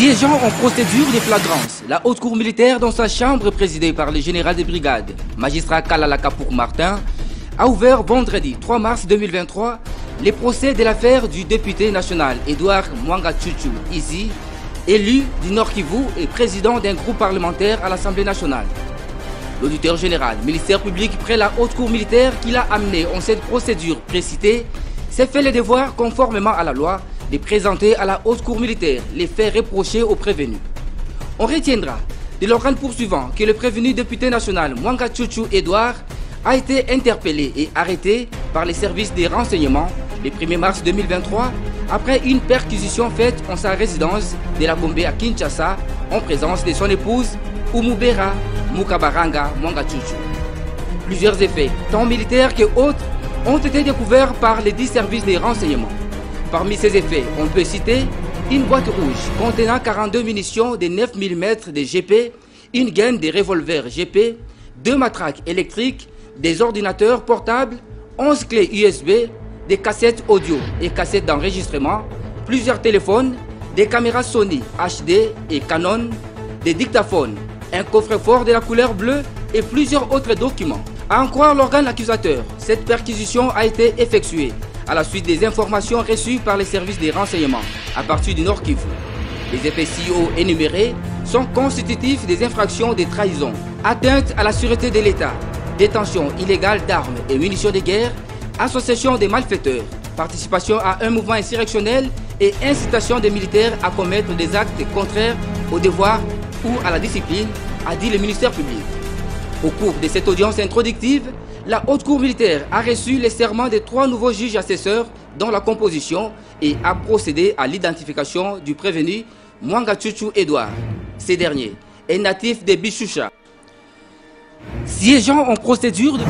Siégeant en procédure de flagrance, la haute cour militaire dans sa chambre présidée par le général de brigade, magistrat Kalalaka pour Martin, a ouvert vendredi 3 mars 2023 les procès de l'affaire du député national Edouard Mwanga Chuchu Izi, élu du Nord Kivu et président d'un groupe parlementaire à l'Assemblée nationale. L'auditeur général, ministère public près la haute cour militaire qui l'a amené en cette procédure précitée, s'est fait le devoir conformément à la loi de présenter à la haute cour militaire les faits reprochés aux prévenus. On retiendra de l'organe poursuivant que le prévenu député national Mwanga Chuchu Edouard a été interpellé et arrêté par les services des renseignements le 1er mars 2023 après une perquisition faite en sa résidence de la Gombe à Kinshasa en présence de son épouse Umubera Mukabaranga Mwanga Chuchu. Plusieurs effets, tant militaires que autres, ont été découverts par les 10 services des renseignements. Parmi ces effets, on peut citer une boîte rouge contenant 42 munitions de 9 mm de GP, une gaine de revolvers GP, 2 matraques électriques, des ordinateurs portables, 11 clés USB, des cassettes audio et cassettes d'enregistrement, plusieurs téléphones, des caméras Sony HD et Canon, des dictaphones, un coffre-fort de la couleur bleue et plusieurs autres documents. À en croire l'organe accusateur, cette perquisition a été effectuée à la suite des informations reçues par les services des renseignements à partir du Nord Kivu. Les effets ci-haut énumérés sont constitutifs des infractions de trahison, atteinte à la sûreté de l'État, détention illégale d'armes et munitions de guerre, association des malfaiteurs, participation à un mouvement insurrectionnel et incitation des militaires à commettre des actes contraires au devoir ou à la discipline, a dit le ministère public. Au cours de cette audience introductive, la haute cour militaire a reçu les serments de 3 nouveaux juges assesseurs dans la composition et a procédé à l'identification du prévenu Mwanga Chuchu Edouard. Ce dernier est natif de Bishusha. Siégeant en procédure de...